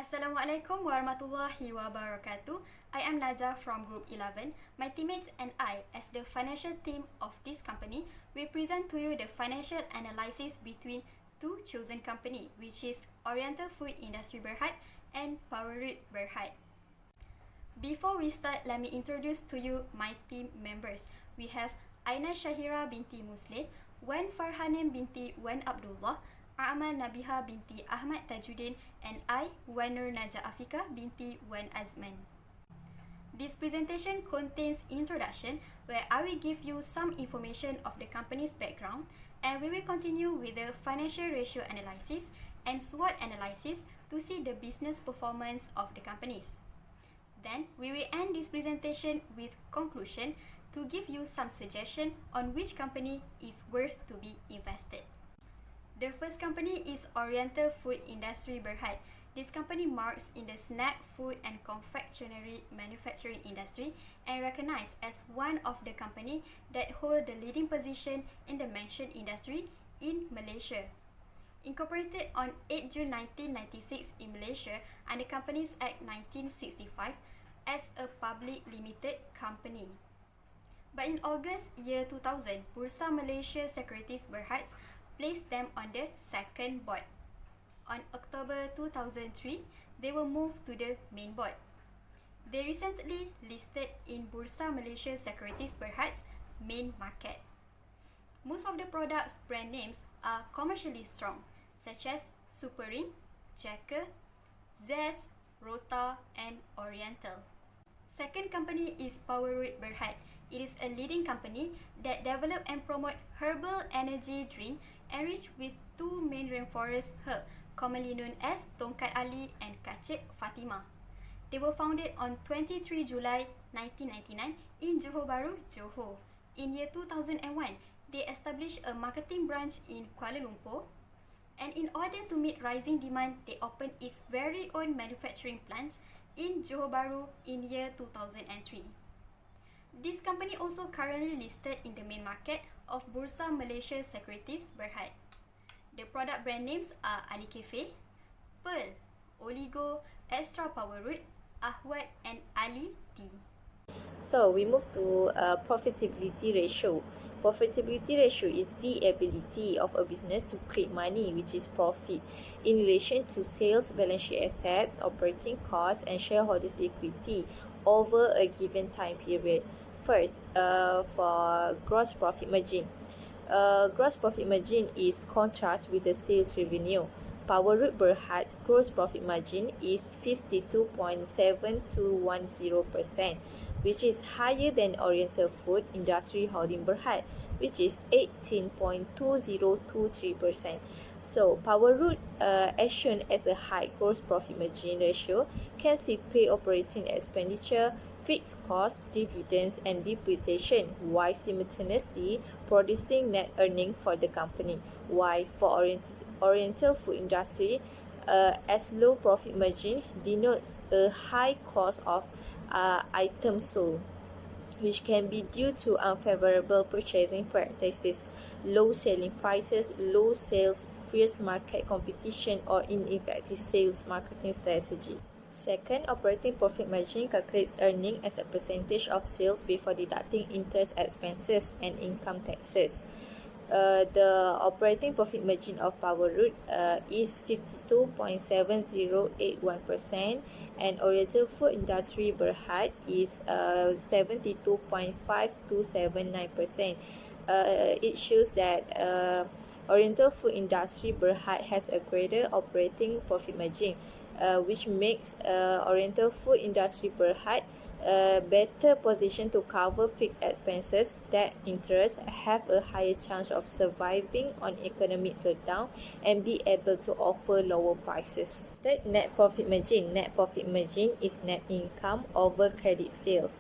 Assalamualaikum warahmatullahi wabarakatuh. I am Najah from Group 11. My teammates and I, as the financial team of this company, will present to you the financial analysis between two chosen company, which is Oriental Food Industry Berhad and Powerroot Berhad. Before we start, let me introduce to you my team members. We have AINA SYAHIRAH binti MUSLIH, Wan FARAHANIM binti Wan ABDULLAH, AHMAD Nabihah binti AHMAD TAJUDIN, and I, Wan NAJAH AFIQAH binti Wan AZMAN. This presentation contains introduction where I will give you some information of the company's background, and we will continue with the financial ratio analysis and SWOT analysis to see the business performance of the companies. Then, we will end this presentation with conclusion to give you some suggestion on which company is worth to be invested. The first company is Oriental Food Industry Berhad. This company marks in the snack, food and confectionery manufacturing industry and recognized as one of the company that hold the leading position in the mentioned industry in Malaysia. Incorporated on 8 June 1996 in Malaysia under Companies Act 1965 as a public limited company. But in August year 2000, Bursa Malaysia Securities Berhad placed them on the second board. On October 2003, they were moved to the main board. They recently listed in Bursa Malaysia Securities Berhad's main market. Most of the products' brand names are commercially strong, such as Superring, Checker, Zest, Rota, and Oriental. Second company is Powerroot Berhad. It is a leading company that develop and promote herbal energy drink enriched with two main rainforest herbs, commonly known as Tongkat Ali and Kacip Fatimah. They were founded on 23 July 1999 in Johor Bahru, Johor. In year 2001, they established a marketing branch in Kuala Lumpur, and in order to meet rising demand, they opened its very own manufacturing plants in Johor Bahru in year 2003. This company also currently listed in the main market of Bursa Malaysia Securities Berhad. The product brand names are Ali Cafe, Pearl, Oligo, Extra Powerroot, Ahwat, and Ali Tea. So we move to profitability ratio. Profitability ratio is the ability of a business to create money, which is profit, in relation to sales, balance sheet assets, operating costs, and shareholders' equity over a given time period. First, for gross profit margin. Gross profit margin is contrast with the sales revenue. Powerroot Berhad's gross profit margin is 52.7210%, which is higher than Oriental Food Industry Holding Berhad, which is 18.2023%. So, Powerroot, as shown as a high gross profit margin ratio, can still pay operating expenditure, fixed costs, dividends, and depreciation, while simultaneously producing net earning for the company. While for Oriental Food Industry, as low profit margin denotes a high cost of items sold, which can be due to unfavorable purchasing practices, low selling prices, low sales, fierce market competition, or ineffective sales marketing strategy. Second, operating profit margin calculates earning as a percentage of sales before deducting interest expenses and income taxes. The operating profit margin of Powerroot is 52.7081%, and Oriental Food Industry Berhad is 72.5279%. It shows that Oriental Food Industry Berhad has a greater operating profit margin, which makes Oriental Food Industry Berhad better position to cover fixed expenses, debt, interest, have a higher chance of surviving on economic slowdown, and be able to offer lower prices. Third, net profit margin. Net profit margin is net income over credit sales.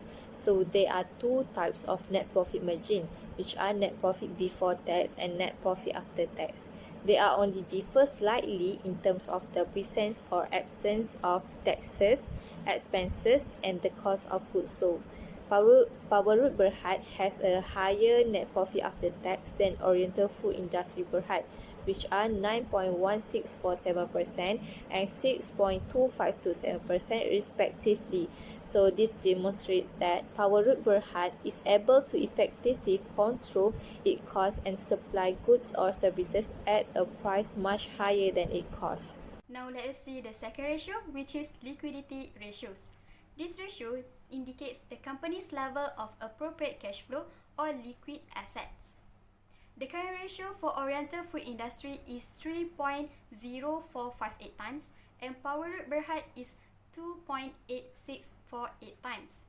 So there are two types of net profit margin, which are net profit before tax and net profit after tax. They are only differ slightly in terms of the presence or absence of taxes, expenses, and the cost of goods sold. Powerroot Berhad has a higher net profit after tax than Oriental Food Industry Berhad, which are 9.1647% and 6.2527% respectively. So this demonstrates that Power Root Berhad is able to effectively control its cost and supply goods or services at a price much higher than it costs. Now let us see the second ratio, which is liquidity ratios. This ratio indicates the company's level of appropriate cash flow or liquid assets. The current ratio for Oriental food industry is 3.0458 times and Power Root Berhad is 2.8648 times.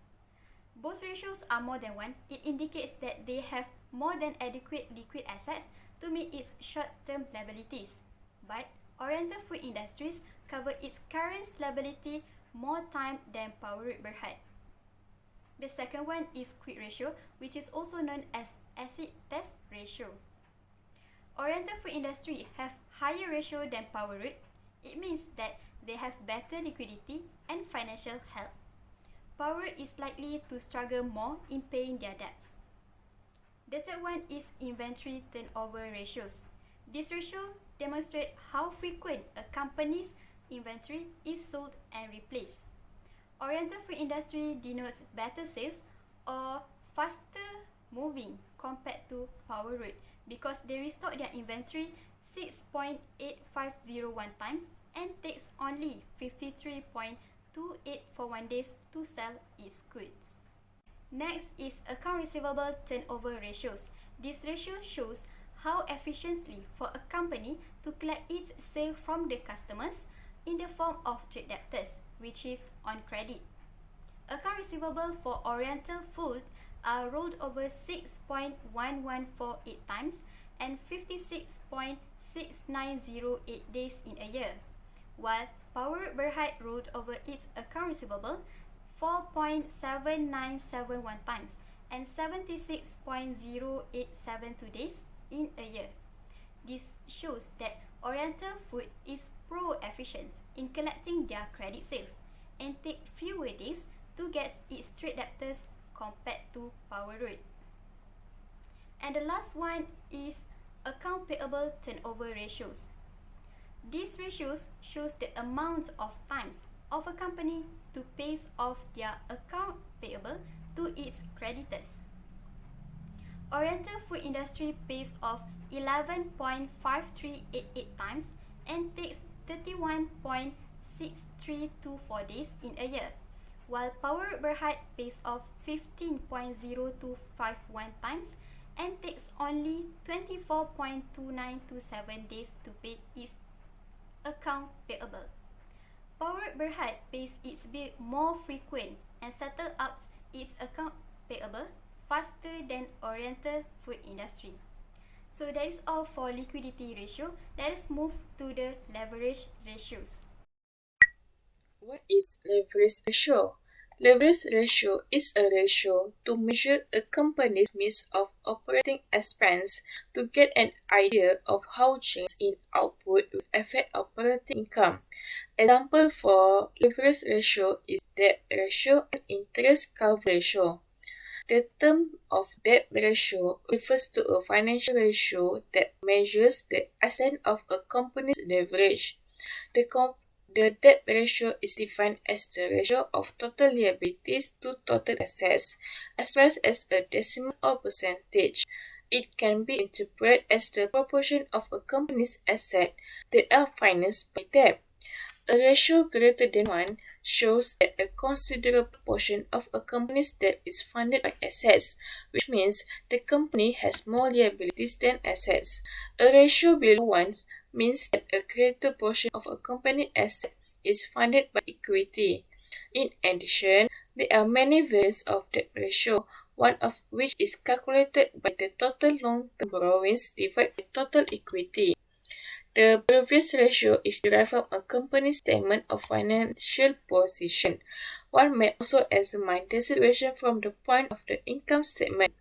Both ratios are more than 1. It indicates that they have more than adequate liquid assets to meet its short-term liabilities. But Oriental food industries cover its current liability more time than Power Root Berhad. The second one is quick ratio, which is also known as acid test ratio. Oriental food industry have higher ratio than Power Root. It means that they have better liquidity and financial health. Power Root is likely to struggle more in paying their debts. The third one is inventory turnover ratios. This ratio demonstrates how frequent a company's inventory is sold and replaced. Oriental food industry denotes better sales or faster moving compared to Power Root because they restock their inventory 6.8501 times and takes only 53.2841 days to sell its goods. Next is account receivable turnover ratios. This ratio shows how efficiently for a company to collect its sale from the customers in the form of trade debtors, which is on credit. Account receivable for Oriental food are rolled over 6.1148 times and 56.6908 days in a year, while Power Root Berhad rolled over its account receivable 4.7971 times and 76.0872 days in a year. This shows that Oriental food is pro-efficient in collecting their credit sales and take fewer days to get its trade debtors compared to Power Root. And the last one is account payable turnover ratios. These ratios shows the amount of times of a company to pay off their account payable to its creditors. Oriental food industry pays off 11.5388 times and takes 31.6324 days in a year, while Power Root Berhad pays off 15.0251 times and takes only 24.2927 days to pay its account payable. Power Root Berhad pays its bill more frequent and settle up its account payable faster than Oriental food industry. So that is all for liquidity ratio. Let us move to the leverage ratios. What is leverage ratio? Leverage ratio is a ratio to measure a company's means of operating expense to get an idea of how change in output will affect operating income. Example for leverage ratio is debt ratio and interest cover ratio. The term of debt ratio refers to a financial ratio that measures the extent of a company's leverage. The debt ratio is defined as the ratio of total liabilities to total assets, expressed as a decimal or percentage. It can be interpreted as the proportion of a company's assets that are financed by debt. A ratio greater than 1 shows that a considerable portion of a company's debt is funded by assets, which means the company has more liabilities than assets. A ratio below 1 means that a greater portion of a company's asset is funded by equity. In addition, there are many variants of debt ratio, one of which is calculated by the total long-term borrowings divided by total equity. The previous ratio is derived from a company's statement of financial position. One may also examine the situation from the point of the income statement.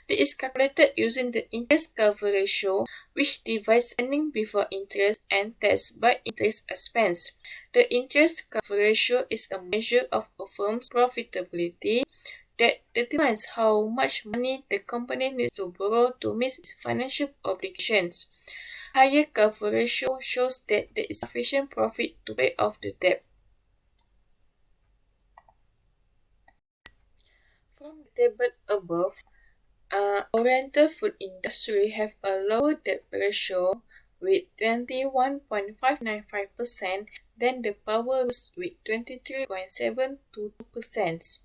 It is calculated using the interest cover ratio, which divides earning before interest and tax by interest expense. The interest cover ratio is a measure of a firm's profitability that determines how much money the company needs to borrow to meet its financial obligations. Higher cover ratio shows that there is sufficient profit to pay off the debt. From the table above, Oriental food industry have a lower debt ratio with 21.595% than the power roots with 23.722%.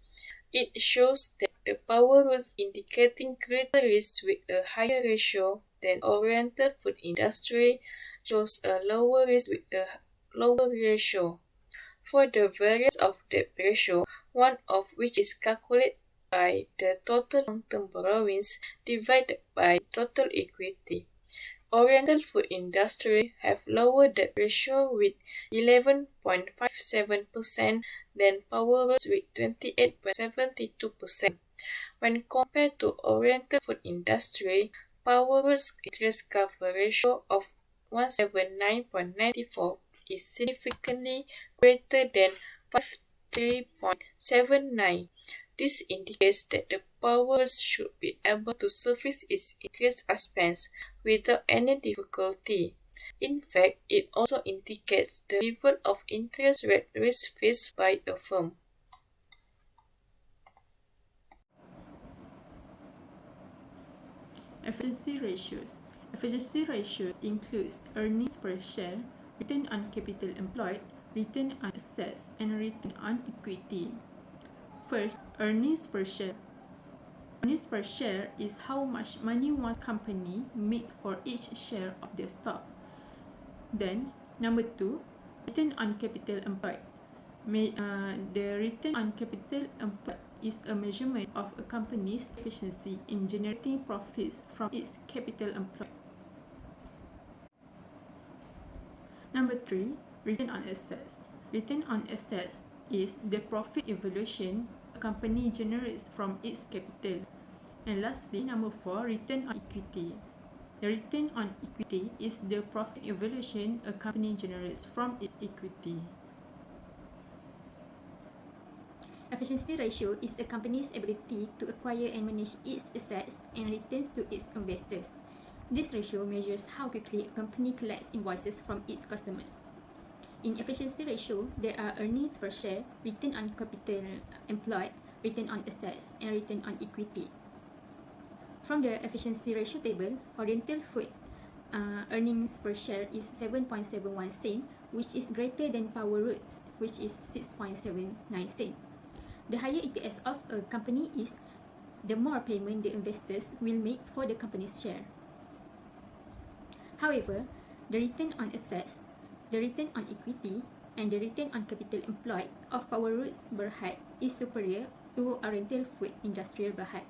It shows that the power roots indicating greater risk with a higher ratio than Oriental food industry shows a lower risk with a lower ratio. For the variance of debt ratio, one of which is calculated by the total long-term borrowings divided by total equity. Oriental food industry have lower debt ratio with 11.57% than power roots with 28.72%. When compared to Oriental food industry, power roots interest cover ratio of 179.94 is significantly greater than 53.79. This indicates that the powers should be able to service its interest expense without any difficulty. In fact, it also indicates the level of interest rate risk faced by a firm. Efficiency ratios. Efficiency ratios includes earnings per share, return on capital employed, return on assets, and return on equity. First, earnings per share. Earnings per share is how much money one company makes for each share of their stock. Then, number 2, return on capital employed. The return on capital employed is a measurement of a company's efficiency in generating profits from its capital employed. Number 3, return on assets. Return on assets is the profit evaluation a company generates from its capital. And lastly, number 4, return on equity. The return on equity is the profit evaluation a company generates from its equity. Efficiency ratio is a company's ability to acquire and manage its assets and returns to its investors. This ratio measures how quickly a company collects invoices from its customers. In efficiency ratio, there are earnings per share, return on capital employed, return on assets, and return on equity. From the efficiency ratio table, Oriental food earnings per share is 7.71 cent, which is greater than power roots, which is 6.79 cent. The higher EPS of a company is, the more payment the investors will make for the company's share. However, the return on assets, the return on equity, and the return on capital employed of power roots Berhad is superior to Oriental food industry Berhad.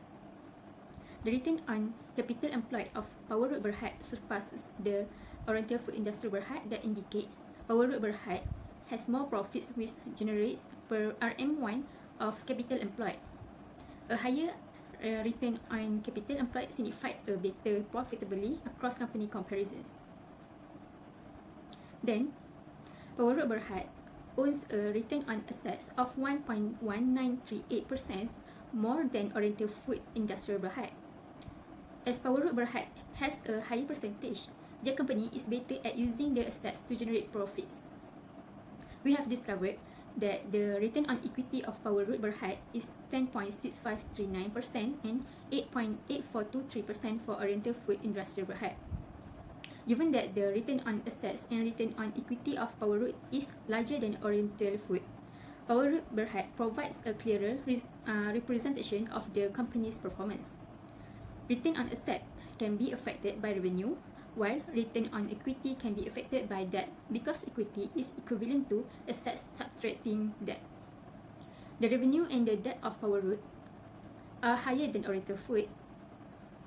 The return on capital employed of power root Berhad surpasses the Oriental food industry Berhad. That indicates power root Berhad has more profits which generates per RM1 of capital employed. A higher return on capital employed signifies a better profitability across company comparisons. Then, power root Berhad owns a return on assets of 1.1938% more than Oriental food industry Berhad. As power root Berhad has a higher percentage, their company is better at using their assets to generate profits. We have discovered that the return on equity of power root Berhad is 10.6539% and 8.8423% for Oriental food industry Berhad. Given that the return on assets and return on equity of power root is larger than Oriental food, power root Berhad provides a clearer representation of the company's performance. Return on asset can be affected by revenue, while return on equity can be affected by debt because equity is equivalent to assets subtracting debt. The revenue and the debt of power root are higher than Oriental food.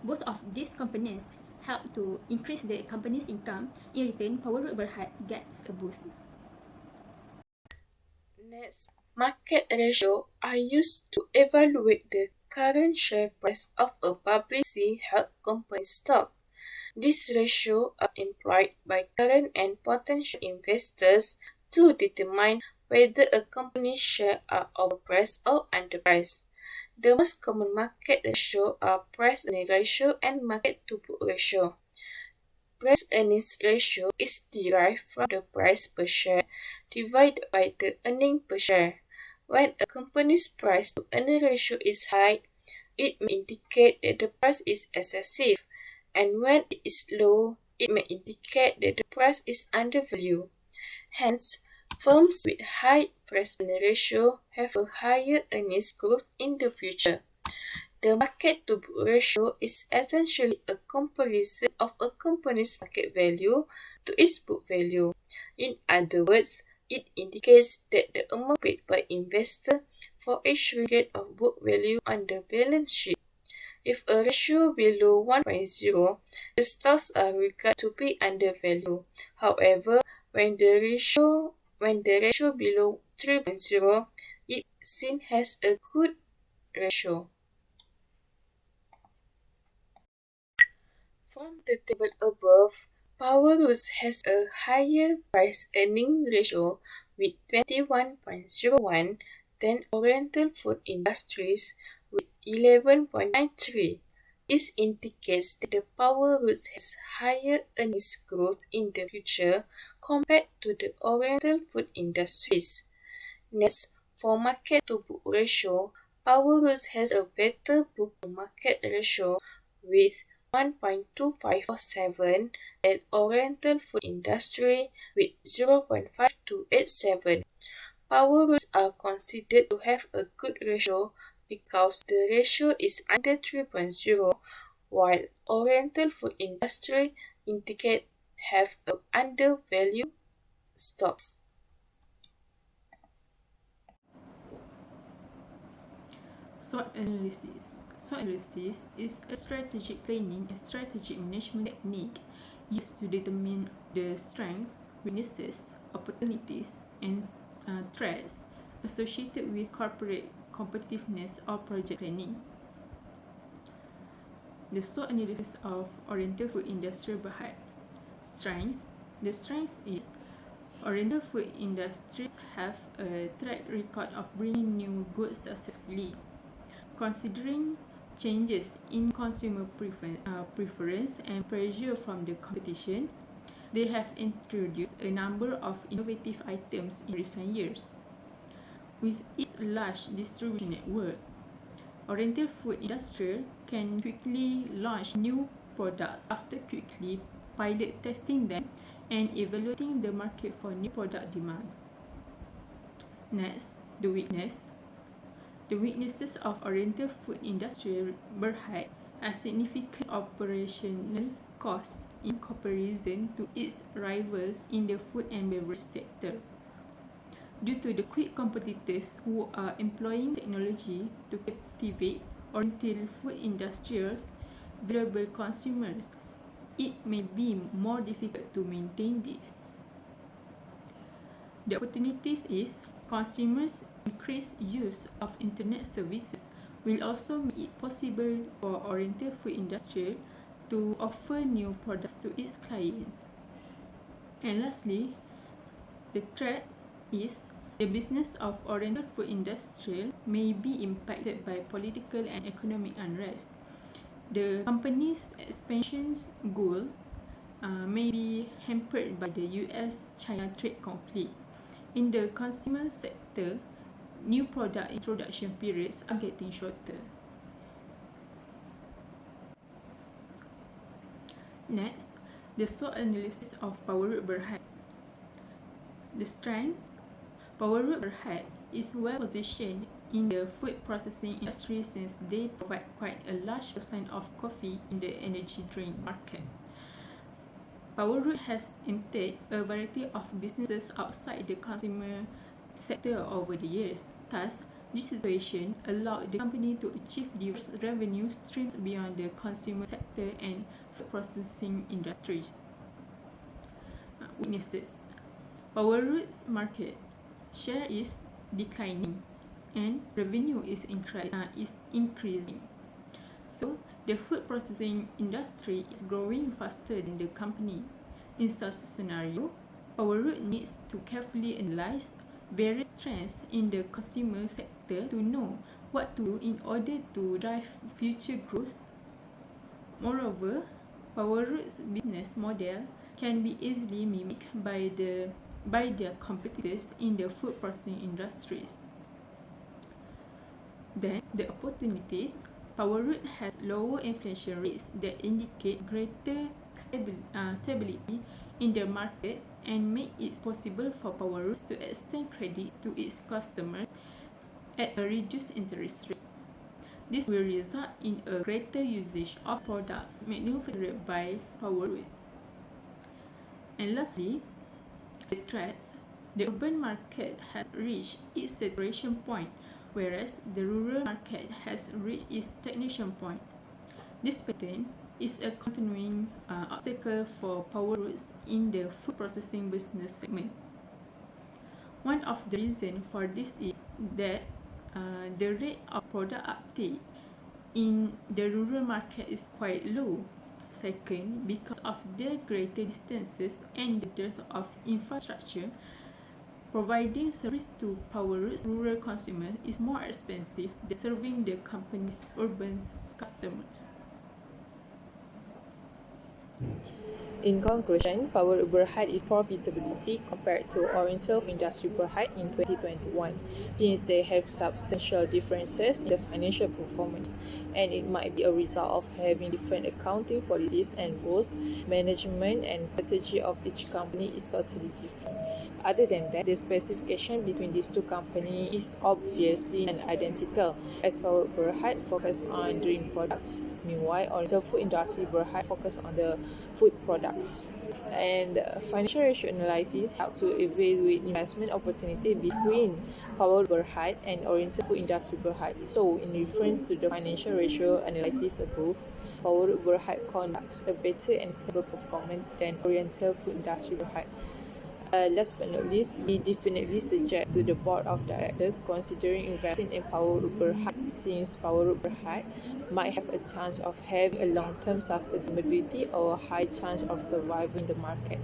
Both of these components help to increase the company's income. In return, power root Berhad gets a boost. Next, market ratio are used to evaluate the current share price of a publicly held company stock. These ratios are employed by current and potential investors to determine whether a company's shares are overpriced or underpriced. The most common market ratio are price-earning ratio and market-to-book ratio. price-earnings ratio is derived from the price per share divided by the earning per share. When a company's price-to-earning ratio is high, it may indicate that the price is excessive, and when it is low, it may indicate that the price is undervalued. Hence, firms with high price-earning ratio have a higher earnings growth in the future. The market-to-book ratio is essentially a comparison of a company's market value to its book value. In other words, it indicates that the amount paid by investor for each ringgit of book value on the balance sheet. If a ratio below 1.0, the stocks are regarded to be undervalued. However, when the ratio below 3.0, it is seen as a good ratio. From the table above, Power Roots has a higher price-earning ratio with 21.01 than Oriental Food Industries with 11.93. This indicates that the Power Roots has higher earnings growth in the future compared to the Oriental Food Industries. Next, for market-to-book ratio, Power Roots has a better book-to-market ratio with 1.2547 and Oriental Food Industry with 0.5287. Power Roots are considered to have a good ratio because the ratio is under 3.0, while Oriental Food Industry indicate have a undervalued stocks. SWOT analysis. SWOT analysis is a strategic planning and strategic management technique used to determine the strengths, weaknesses, opportunities, and threats associated with corporate competitiveness or project planning. The SWOT analysis of Oriental Food Industry Berhad. Strengths. The strength is Oriental Food Industries have a track record of bringing new goods successfully. Considering changes in consumer preference and pressure from the competition, they have introduced a number of innovative items in recent years. With its large distribution network, Oriental Food Industry can quickly launch new products after quickly pilot testing them and evaluating the market for new product demands. Next, the weakness. The weaknesses of Oriental Food Industry Berhad are significant operational costs in comparison to its rivals in the food and beverage sector. Due to the quick competitors who are employing technology to captivate Oriental Food Industry's valuable consumers, it may be more difficult to maintain this. The opportunities is consumers' increased use of internet services will also make it possible for Oriental Food Industry to offer new products to its clients. And lastly, the threat is the business of Oriental Food Industry may be impacted by political and economic unrest. The company's expansion goal may be hampered by the US-China trade conflict. In the consumer sector, new product introduction periods are getting shorter. Next, the SWOT analysis of Power Root Berhad. The strengths. Power Root Berhad is well positioned in the food processing industry since they provide quite a large percent of coffee in the energy drink market. Power Root has entered a variety of businesses outside the consumer sector over the years. Thus, this situation allowed the company to achieve diverse revenue streams beyond the consumer sector and food processing industries. Weaknesses. Power Root's market share is declining and revenue is increasing. So, the food processing industry is growing faster than the company. In such a scenario, Power Root needs to carefully analyze various trends in the consumer sector to know what to do in order to drive future growth. Moreover, Powerroot's business model can be easily mimicked by their competitors in the food processing industries. Then, the opportunities. Powerroot has lower inflation rates that indicate greater stability in the market and make it possible for Powerroot to extend credit to its customers at a reduced interest rate. This will result in a greater usage of products manufactured by Powerroot. And lastly, the threats. The urban market has reached its saturation point, whereas the rural market has reached its stagnation point. This pattern is a continuing obstacle for Powerroots in the food processing business segment. One of the reasons for this is that the rate of product uptake in the rural market is quite low. Second, because of the greater distances and the dearth of infrastructure, providing service to Powerroot's rural consumers is more expensive than serving the company's urban customers. In conclusion, Powerroot Berhad is profitability compared to Oriental Industry Berhad in 2021, since they have substantial differences in the financial performance, and it might be a result of having different accounting policies and rules. Management and strategy of each company is totally different. Other than that, the specification between these two companies is obviously non-identical, as Powerroot Berhad focus on dream products, meanwhile Oriental Food Industry Berhad focus on the food products. And financial ratio analysis help to evaluate investment opportunity between Powerroot Berhad and Oriental Food Industry Berhad. So, in reference to the financial ratio analysis above, Powerroot Berhad conducts a better and stable performance than Oriental Food Industry Berhad. Last but not least, we definitely suggest to the board of directors considering investing in Powerroot Berhad, since Powerroot Berhad might have a chance of having a long-term sustainability or a high chance of surviving the market.